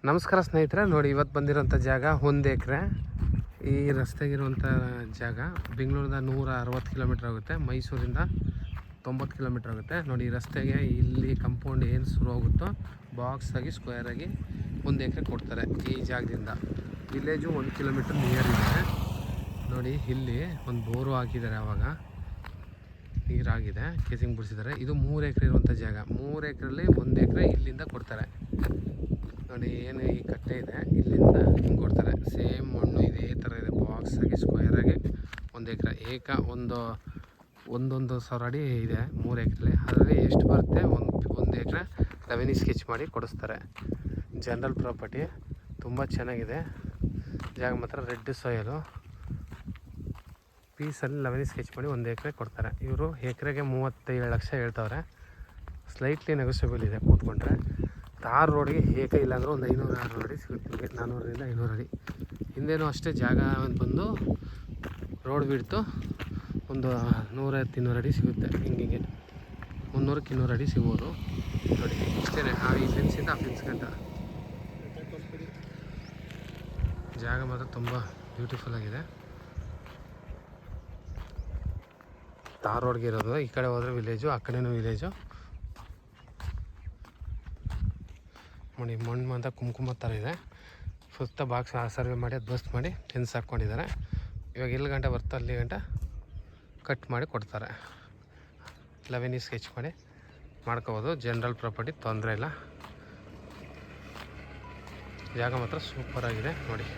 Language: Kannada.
ನಮಸ್ಕಾರ ಸ್ನೇಹಿತರೆ, ನೋಡಿ ಇವತ್ತು ಬಂದಿರೋಂಥ ಜಾಗ 1 ಎಕರೆ. ಈ ರಸ್ತೆಗಿರುವಂಥ ಜಾಗ ಬೆಂಗಳೂರಿಂದ 160 ಕಿಲೋಮೀಟ್ರ್ ಆಗುತ್ತೆ, ಮೈಸೂರಿಂದ 90 ಕಿಲೋಮೀಟ್ರ್ ಆಗುತ್ತೆ. ನೋಡಿ ಈ ರಸ್ತೆಗೆ ಇಲ್ಲಿ ಕಂಪೌಂಡ್ ಏನು ಶುರು ಹೋಗುತ್ತೋ ಬಾಕ್ಸ್ ಆಗಿ ಸ್ಕ್ವೇರ್ ಆಗಿ 1 ಎಕರೆ ಕೊಡ್ತಾರೆ. ಈ ಜಾಗದಿಂದ ವಿಲೇಜು 1 ಕಿಲೋಮೀಟ್ರ್ ನಿಯರ್ ಇದೆ. ನೋಡಿ ಇಲ್ಲಿ ಒಂದು ಬೋರು ಹಾಕಿದ್ದಾರೆ, ಆವಾಗ ನೀರಾಗಿದೆ, ಕೇಸಿಂಗ್ ಬಿಡಿಸಿದ್ದಾರೆ. ಇದು 3 ಎಕರೆ ಇರುವಂಥ ಜಾಗ. 3 ಎಕರೆಯಲ್ಲಿ 1 ಎಕರೆ ಇಲ್ಲಿಂದ ಕೊಡ್ತಾರೆ. ನೋಡಿ ಏನು ಈ ಕಟ್ಟೆ ಇದೆ, ಇಲ್ಲಿಂದ ಹಿಂಗೆ ಕೊಡ್ತಾರೆ. ಸೇಮ್ ಮಣ್ಣು ಇದೇ ಥರ ಇದೆ, ಬಾಕ್ಸ್ ಆಗಿ ಸ್ಕ್ವೇರ್ ಆಗಿ 1 ಎಕರೆ ಒಂದೊಂದು ಸಾವಿರ ಅಡಿ ಇದೆ 3 ಎಕರೆಲಿ. ಅದರಲ್ಲಿ ಎಷ್ಟು ಬರುತ್ತೆ, ಒಂದು ಎಕರೆ ರೆವೆನ್ಯೂ ಸ್ಕೆಚ್ ಮಾಡಿ ಕೊಡಿಸ್ತಾರೆ. ಜನರಲ್ ಪ್ರಾಪರ್ಟಿ ತುಂಬ ಚೆನ್ನಾಗಿದೆ ಜಾಗ, ಮಾತ್ರ ರೆಡ್ ಸಾಯಲು ಪೀಸಲ್ಲಿ ರೆವೆನ್ಯೂ ಸ್ಕೆಚ್ ಮಾಡಿ 1 ಎಕರೆ ಕೊಡ್ತಾರೆ. ಇವರು ಎಕರೆಗೆ 37 ಲಕ್ಷ ಹೇಳ್ತವ್ರೆ. ಸ್ಲೈಟ್ಲಿ ನೆಗೋಷಿಯಬಲ್ ಇದೆ ಕೂತ್ಕೊಂಡ್ರೆ. ತಾರ್ ರೋಡಿಗೆ ಇಲ್ಲಾಂದ್ರೆ ಒಂದು 500-600 ಅಡಿ ಸಿಗುತ್ತೆ, 400ರಿಂದ 500 ಅಡಿ. ಹಿಂದೇನೂ ಅಷ್ಟೇ ಜಾಗ ಬಂದು ರೋಡ್ ಬಿಡ್ತು ಒಂದು 150-200 ಅಡಿ ಸಿಗುತ್ತೆ. ಹಿಂಗೆ 300-200 ಅಡಿ ಸಿಗ್ಬೋದು. ನೋಡಿ ಇಷ್ಟೇ, ಈ ಫೆನ್ಸಿಂದ ಆ ಫೆನ್ಸ್ ಗಂಟ ಜಾಗ ಮಾತ್ರ ತುಂಬ ಬ್ಯೂಟಿಫುಲ್ ಆಗಿದೆ. ತಾರ್ ರೋಡ್ಗೆ ಇರೋದು, ಈ ಕಡೆ ಹೋದರೆ ವಿಲೇಜು, ಆ ಕಡೆನೂ ವಿಲೇಜು. ನೋಡಿ ಮಣ್ಣು ಮಾತ್ರ ಕುಂಕುಮ ಥರ ಇದೆ. ಸುತ್ತ ಬಾಕ್ಸ್ ಸರ್ವೆ ಮಾಡಿ ಅದು ಬಸ್ಟ್ ಮಾಡಿ ಫೆನ್ಸ್ ಹಾಕ್ಕೊಂಡಿದ್ದಾರೆ. ಇವಾಗ ಎಲ್ಲಿ ಗಂಟೆ ಬರ್ತೋ ಅಲ್ಲಿ ಗಂಟ ಕಟ್ ಮಾಡಿ ಕೊಡ್ತಾರೆ. ರೆವೆನ್ಯೂ ಸ್ಕೆಚ್ ಮಾಡಿ ಮಾಡ್ಕೋಬೋದು. ಜನರಲ್ ಪ್ರಾಪರ್ಟಿ ತೊಂದರೆ ಇಲ್ಲ. ಜಾಗ ಮಾತ್ರ ಸೂಪರಾಗಿದೆ ನೋಡಿ.